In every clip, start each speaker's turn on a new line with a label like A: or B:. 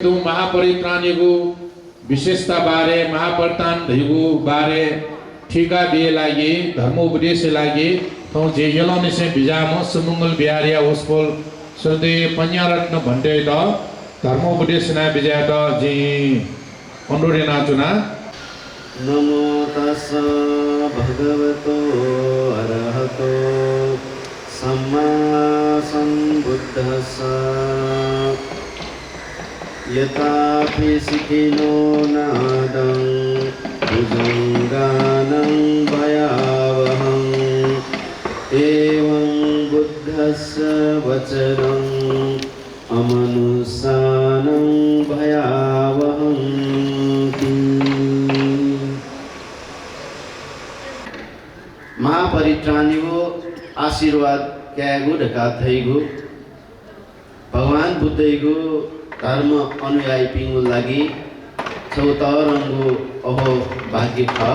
A: तो महापरित्राणीको विशेषता बारे महापरित्राणीको बारे ठिका दिए लागि धर्मोपदेश लागि तो जे यलाउने से बिजाम सुमंगल बिहारिया उसपोल सुदे पंजारत्न भन्टे त धर्मोपदेश ना बिजा त जे अनुरे नाचुना
B: नमो तस्स भगवतो अरहतो सम्मा सम्बुद्धस्स यथापि सिखिनो नादं भुजङ्गानं भयावहं एवं बुद्धस्य वचनं अमनुष्यानं भयावहं महापरित्राणीको आशीर्वाद क्यागो ढका थैगो भगवान बुद्धको धर्म अनुयायी पिङु लागि चौतरङ्गो अहो भाग्य ख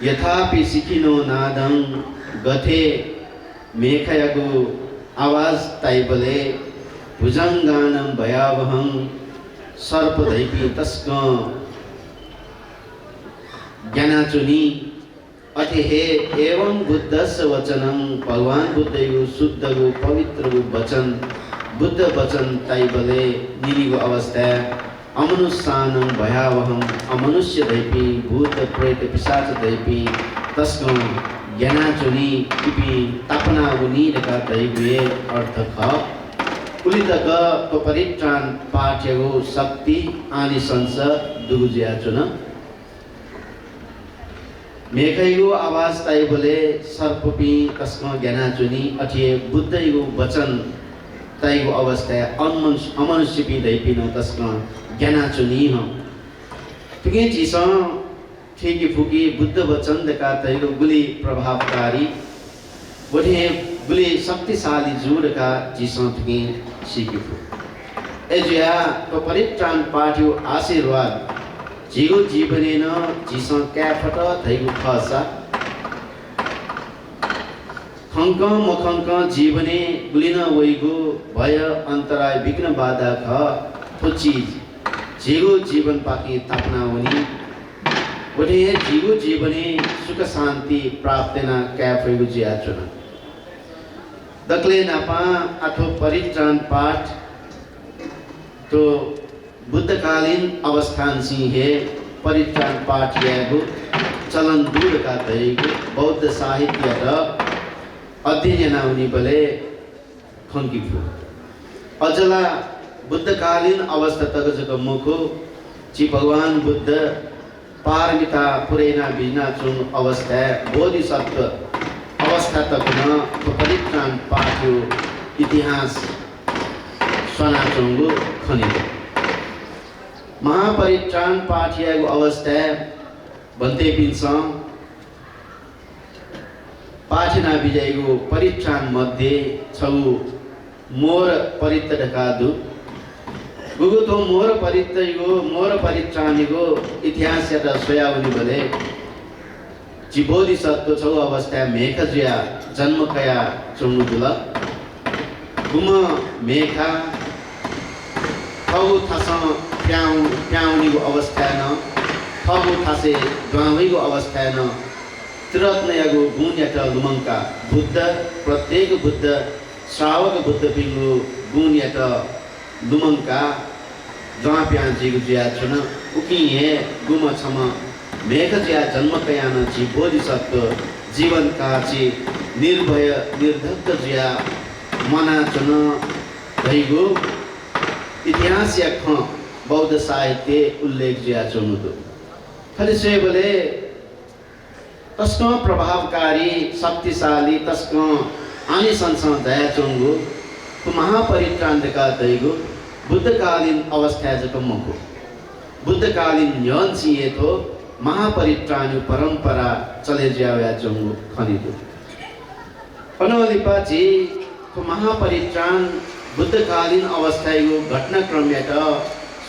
B: यथापि सिकिनो नादं गथे मेखयको आवाज ताइबले भुजङ्गानं भयावहं सर्पदैपी तस्क ज्ञानाचुनी अतिहे एवं बुद्धस्य वचनं भगवान बुद्धको शुद्धको पवित्रको वचन बुद्ध वचन ताइबले निरीको अवस्था अमनुष्यानं भयावहं अमनुष्य दैपी भूत प्रेत पिशाच दैपी तस्क ज्ञानाचुनी इपि तापना उनी रका दैवे अर्थ ख कुलितक तो परित्राण पाठ्यको शक्ति आनिसंस दुगुज्याचुन मेखैको आवाज ताइबले सर्पपी तस्क ज्ञानाचुनी अठिए बुद्धको वचन ताइको अवस्था अमनुष्य पी दैपिन तस्क ज्ञानाचुनी हम तुके चिस ठेकी फुकी बुद्ध वचन दका तैको गुली प्रभावकारी बढे गुली शक्तिशाली जुडका चिस तुके सिकी फु एजिया तो परित्राण पाठ्यो आशीर्वाद जीवो जीवनेन चिस क्याफट थैको खसा खङ्क मखङ्क जीवने गुलिन वैगो भय अन्तराय विघ्न बाधा ख तो चीज जीवो जीवन पाकी तापना हुनी वठे जीवो जीवने सुख शान्ति प्राप्त न क्याफैगो जियाचुन दक्ले नापा अथो परित्राण पाठ तो बुद्धकालीन अवस्थान सिंहे परित्राण पाठ यागो चलन दूर का तैगो बौद्ध साहित्य र अध्ययन हुने बले खङ्किफु अजला बुद्धकालीन अवस्था तक जग मुखो ची भगवान बुद्ध पारमिता पुरेना बिना चुन अवस्था बोधिसत्व अवस्था तक न परित्राण पाठ्यो इतिहास सनाचुङ्गो खनिको महापरित्राण पाठ्यको अवस्था भन्ते पिन्छ पाठना विजयको परित्राण मध्ये छौ मोर परित्त ढकादु गुगु तो मोर परित्राणीको इतिहास र सोयाउनी बले जिबोधि सत्व छौ अवस्था मेखजिया जन्मकया चुङ्गुला गुम मेखा खौ थास प्याउनीको अवस्था न खौ थासे द्वावैको अवस्था न त्रिरत्नयको गुण यात लुमङ्का बुद्ध प्रत्येक बुद्ध श्रावक बुद्ध पिङ्गु गुण यात लुमङ्का जहाँ प्याजीको जिया छुन उकिए गुम छम मेघ जिया जन्मकयान जी बोधिसत्व जीवन काची निर्भय निर्धक्क जिया मना चुन भइगो इतिहास या ख बौद्ध साहित्य उल्लेख जिया चुनुदो फलिसे बोले तस्क प्रभावकारी शक्तिशाली तस्क आने संसार दया चोंगो तो महापरित्राण का दैगो बुद्धकालीन अवस्था जक मको बुद्धकालीन यन सिए तो महापरित्राण परंपरा चले जाया चोंगो खनिदो पनोलिपा जी तो महापरित्राण बुद्धकालीन अवस्था को घटनाक्रम यात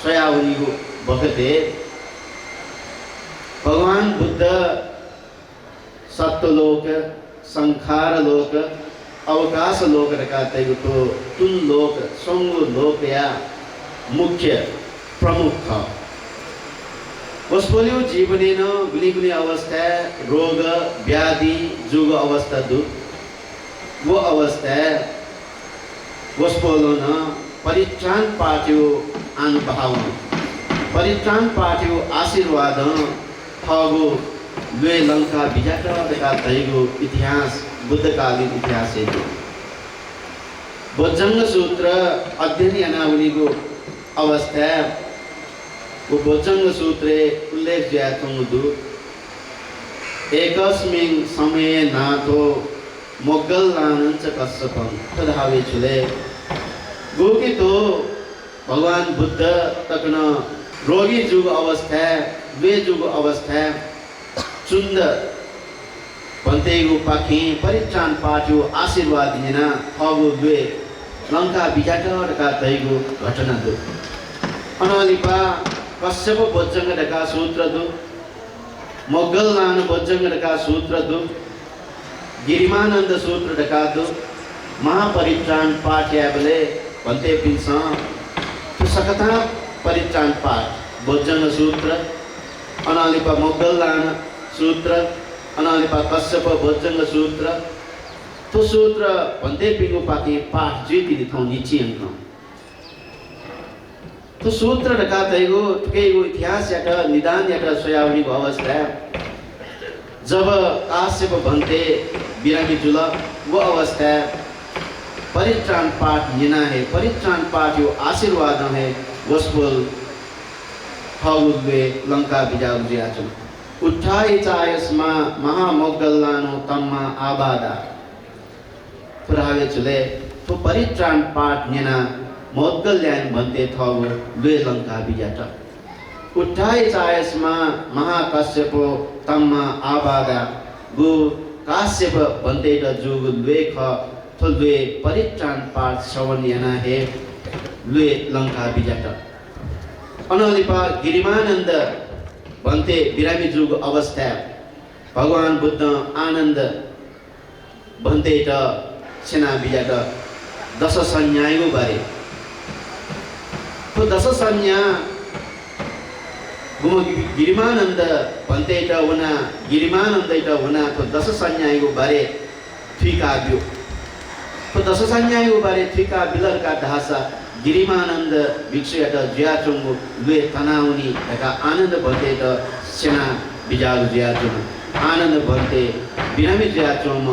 B: स्वयावनीको बखते भगवान बुद्ध सत्वलोक संखार लोक अवकाश लोक रकाते तो तुन लोक सोंगो लोक या मुख्य प्रमुख उसपोल्यो जीवनेन गुली अवस्था रोग व्याधि जुग अवस्था दु वो अवस्था उसपोलो न परित्राण पाट्यो अनुभव परित्राण पाट्यो आशीर्वाद थगो लुए लंका विजाटका तैगो इतिहास बुद्धकालीन इतिहास है बोजंग सूत्र अध्ययन अनावलीको अवस्था वो बोजंग सूत्रे उल्लेख ज्यातुंगदु एकस्मिन् समये नाथो मोगल्लानंच कश्यपं तदावे चुले गोकी तो भगवान बुद्ध तकन रोगी जुग अवस्था वे जुग अवस्था चुन्द भन्तेगु पाखी परित्राण पाट्यो आशीर्वाद दिना हगु वे लंका विजाटका तैगु घटना दु अनलिपा कश्यप बोज्जंगडका सूत्र दु मोगल्लान बोज्जंगडका सूत्र दु गिरिमानंद सूत्र डका दु महापरित्राण पाठ्याबले भन्ते पिन्छ तो सकता परित्राण पाठ बोज्जंग सूत्र अनलिपा मोगल्लान सूत्र अनलिपा कश्यप बोज्जंग सूत्र तो सूत्र भन्ते पिगु पाकी पाठ जिति थौ निची अंक तो सूत्र डका तैगु तुकेगु इतिहास याटा निदान याटा सोयावनी अवस्था जब काश्यप भन्ते बिरामी जुल वो अवस्था परित्राण पाठ निना है परित्राण पाठ यो आशीर्वाद है वसुल हौवे लंका बिजाउ जियाचु उठाई चायसमा महामोगल्लानो तम्मा आबादा पुरावे चुले तो परित्राण पाठ निना मोगल्ल्यान भन्ते थौ लुए लंका बिजाटा उठाई चायसमा महाकाश्यपो तम्मा आबादा गु काश्यप भन्ते द जुग लुए ख थुलुए परित्राण पाठ श्रवण याना है लुए लंका बिजाटा अनलिपा गिरिमानंद भन्ते बिरामी जुग अवस्था भगवान बुद्ध आनंद भन्ते द सेना बिजाटा दश संज्ञाको बारे तो दश संज्ञा गिरिमानंद भन्ते द वना गिरिमानंद द वना तो दश संज्ञाको बारे ठिकाब्यो तो दश संज्ञाको बारे ठिका बिलर का ढासा गिरिमानंद भिक्षुयाट ज्याचुंगु लुए तनाउनी एका आनंद भन्ते द सेना बिजाउ ज्याचुंग आनंद भन्ते बिरामी ज्याचुंग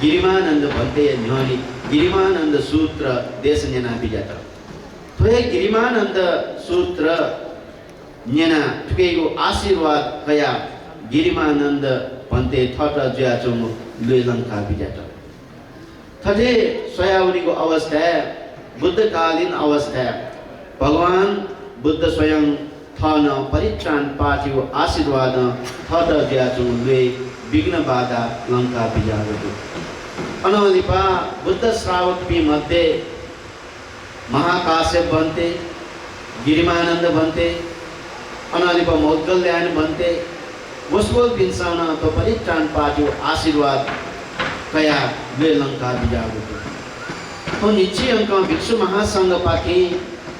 B: गिरिमानंद भन्ते न्योनी गिरिमानंद सूत्र देश न्यना बिजाट तो ये गिरिमानंद सूत्र न्यना ठुकेको आशीर्वाद कया गिरिमानंद भन्ते थट ज्याचुंग लुए लंका बिजाट थटे स्वयावनीको अवस्था बुद्धकालीन अवस्था भगवान बुद्ध स्वयं थन परित्राण पाट्यो आशीर्वाद थट ज्याचुंग लुए विघ्न बाधा लंका बिजागु अनलिपा बुद्ध श्रावक मध्ये महाकाश्यप भन्ते गिरिमानंद भन्ते अनलिपा मोगल्ल्यान भन्ते वसुल पिन्सान तो परित्राण पाट्यो आशीर्वाद कया लुए लंका बिजागु तो निश्चय अंक भिक्षु महासंघ पाखी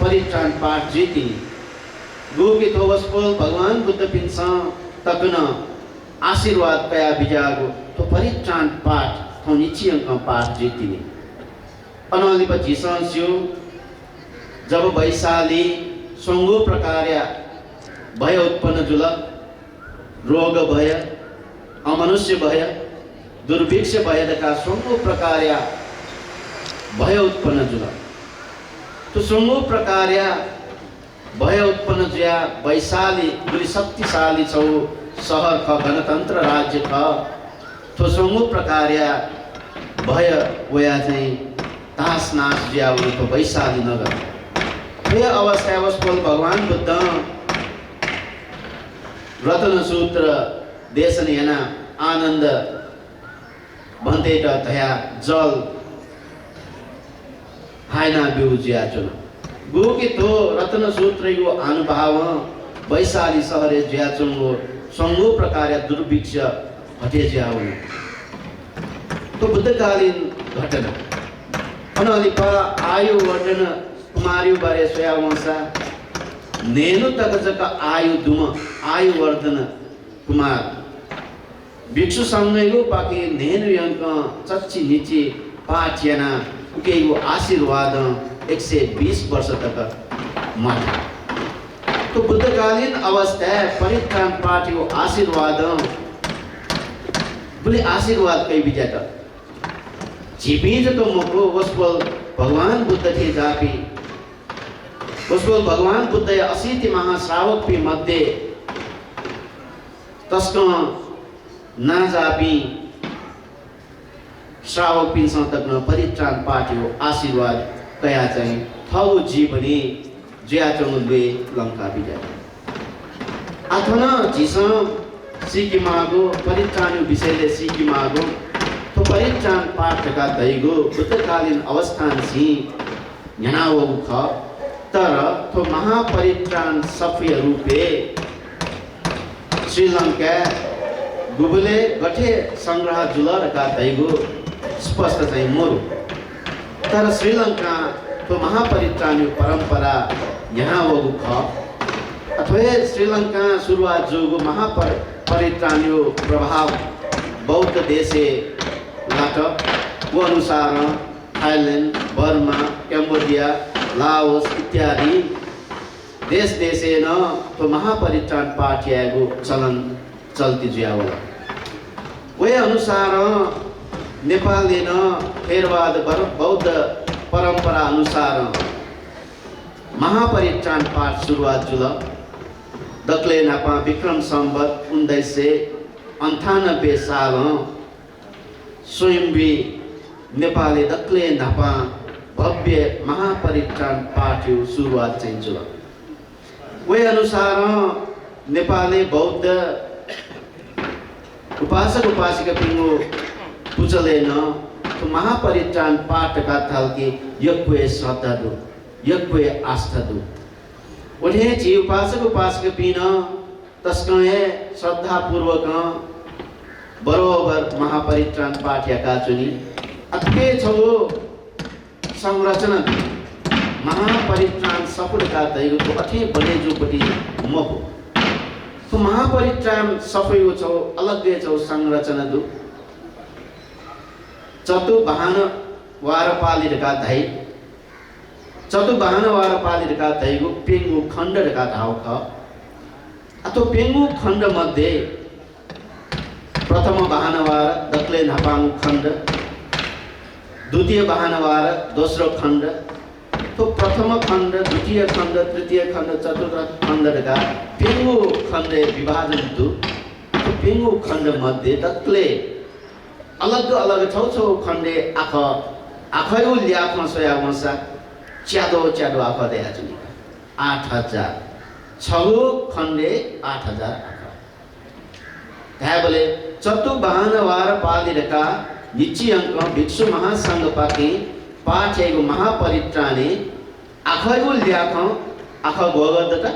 B: परित्राण पाठ जीती गोकी तो वसुल भगवान बुद्ध पिन्सा तकन आशीर्वाद कया बिजागु तो परित्राण पाठ तो निश्चय अंक पाठ जीती अनलिपा जीसंस्यु जब वैशाली संगो प्रकार्य भय उत्पन्न जुल रोग भय अमनुष्य भय दुर्भिक्ष भय का संगो प्रकार्य भय उत्पन्न जुल तो संगो प्रकार्य भय उत्पन्न जुया वैशाली बुली शक्तिशाली छौ शहर ख गणतन्त्र राज्य ख तो संगो प्रकार्य भय वया चाहिँ तास नाश ज्या तो वैशाली नगर ये अवस्था वसुल भगवान बुद्ध रत्न सूत्र देशन याना आनंद भन्ते तया जल हायना बिउजिया चुन गोकी तो रत्न सूत्र यो अनुभव वैशाली शहरे ज्याचुंगो संगो प्रकार दुर्भिक्ष हटे ज्याउ तो बुद्धकालीन घटना अनलिपा आयु वर्णन कुमारियों बारे सोया वंसा नेनु तक जक आयु दुम आयु वर्धन कुमार भिक्षु संगैगो पाके नेनु यंक चच्ची नीचे पाचना उकेगो आशीर्वाद 120 वर्ष तक मठ तो बुद्धकालीन अवस्था परित्राण पाठ्यो आशीर्वाद बोले आशीर्वाद कई बिजाता जीपीज तो मको वस्पल भगवान बुद्ध थे जापी वस्पल भगवान बुद्ध या 80 महाश्रावक पी मध्य तस्क ना जापी श्रावक पिन तक न परित्राण पाठ्यो आशीर्वाद कया चाहिँ थौ जीवनी ज्या चंगुले लंका बिजाता अथवा जिसम सिकी मागो परित्राण विषयले सिकी मागो तो परित्राण पाठका दैगो बुद्धकालीन अवस्थान सी यनावो ख तर तो महापरित्राण सफय रूपे श्रीलंका गुबले गठे संग्रह जुलर का दैगो स्पष्ट चाहिँ मोरु तर श्रीलंका तो महापरित्राण परंपरा यहाँ वो ख अथवा श्रीलंका शुरुआत जोगो महापरित्राण प्रभाव बौद्ध देशे लाट वो अनुसार थाईलैंड बर्मा कैम्बोडिया लाओस इत्यादि देश देशे न तो महापरित्राण पाठ्यागो चलन चलती जुयावला वे अनुसार नेपालले न थेरवाद बौद्ध परंपरा अनुसार महापरित्राण पाठ शुरुआत जुल दक्ले नापा विक्रम संवत 1998 साल स्वयंभी नेपाली दक्ले नापा भव्य महापरित्राण पाठ शुरुआत चाहिँ जुल वे अनुसार नेपाली बौद्ध उपासक उपासिका पिंगो पुचलेन तो महापरित्राण पाठ का थल के यक्वे श्रद्धा दो यक्वे आस्था दो उन्हें जी उपासक उपासक पीना तस्कने श्रद्धा पूर्वक बरोबर महापरित्राण पाठ या काचुनी अत्के छो संरचना महापरित्राण सफल का दैगो तो अथे बने जो पटी मको तो महापरित्राण सफल छो अलग छो संरचना दो चतु बहान वारपाली का धाई चतु बहान वारपाली का धाईगो पेंगु खंड का धाव ख अतो पेंगु खंड मध्य प्रथम बहानवार दक्ले नापांग खंड द्वितीय बहानवार दोस्रो खंड तो प्रथम खंड द्वितीय खंड तृतीय खंड चतुर्थ खंड का पेंगु खंड विभाजन दु तो पेंगु खंड मध्य दक्ले अलग अलग छौ छौ खंडे आख आखयो ल्याख सोया वंसा च्यादो च्यादो आख देया जुनी 8000 छगो खंडे 8000 आख त्या बोले चतु बहानवार पालिरका निची अंक भिक्षु महासंघ पाके पाचेगो महापरित्राणे आखयो ल्याख आख गोगदका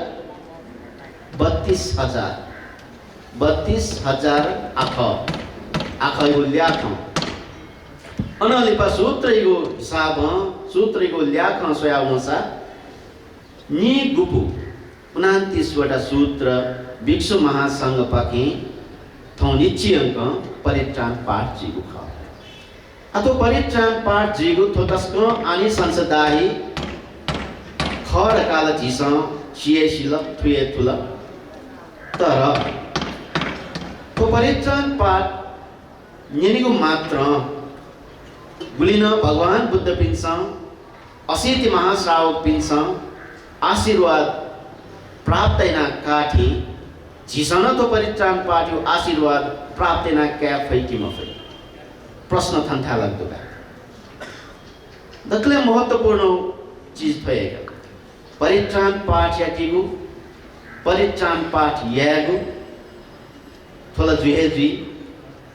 B: 32000 आख आखयो ल्याख अनलिपा सूत्रैगो हिसाब सूत्रैगो ल्याख सोया वंसा नि गुपु 29 वटा सूत्र भिक्षु महासंघ पाके थौ निची अंक परित्राण पाठ जीगु ख अतो परित्राण पाठ जीगु थो तस्को आनी संसदाही खर काल झिस छिएसिल थुए थुल तर तो परित्राण पाठ निनिगु मात्र गुलिन भगवान बुद्ध पिंस 80 महाश्रावक पिंस आशीर्वाद प्राप्त ना काठी झिसन तो परित्राण पाठ्यो आशीर्वाद प्राप्त ना क्या फैकी मफै प्रश्न थन्था लाग्दो बा दक्ले महत्वपूर्ण चीज थएगा परित्राण पाठ याकीगु परित्राण पाठ यागु थोला जुहे जुई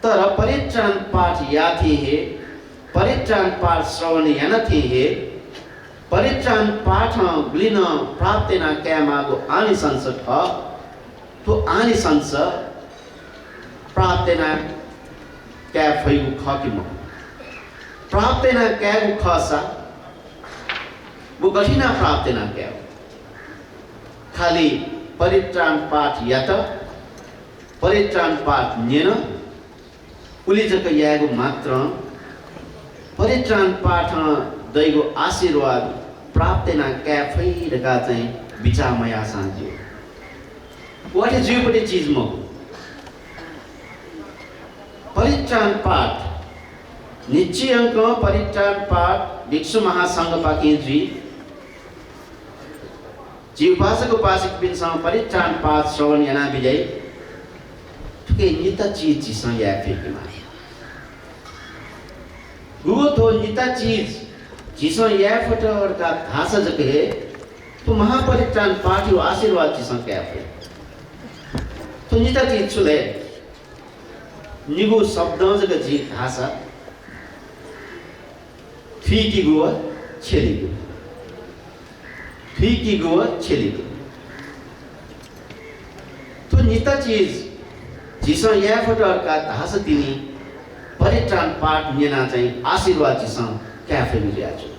B: तर परित्राण पाठ याथी है परित्राण पाठ श्रवण यानथी है परित्राण पाठ ग्लिन प्राप्त ना क्या मागो आनिसंस ख तो आनिसंस प्राप्त ना क्या फैगु ख कि म प्राप्त ना क्या गु खसा वो कठिना प्राप्त ना क्या खाली परित्राण पाठ या त परित्राण पाठ नेन उलिजक यागो मात्र परित्राण पाठ दैगो आशीर्वाद प्राप्त ना क्या फैरका चाहिँ विचारमया शान्ति वाट इज जुपटे चीज म परित्राण पाठ निश्चय अंक परित्राण पाठ भिक्षु महासंघ पाकिंजी जीवभाषक उपासक पिनसँग परित्राण पाठ श्रवण याना विजय ठुके निता चीज जिसँग या फेकिमा वो तो निता चीज जिसँग या फटर का धासा जके तो महापरित्राण पाठ यो आशीर्वाद जिसँग क्या फे तो निता चीज छुले निगो शब्द जके जी धासा फीकी गुवा छेली फीकी गुवा छेली तो निता चीज जिसँग या फटर का धासा तिनी परित्राण पाठ नेना चाहिँ आशीर्वाद जिसँग क्या फेरि आछु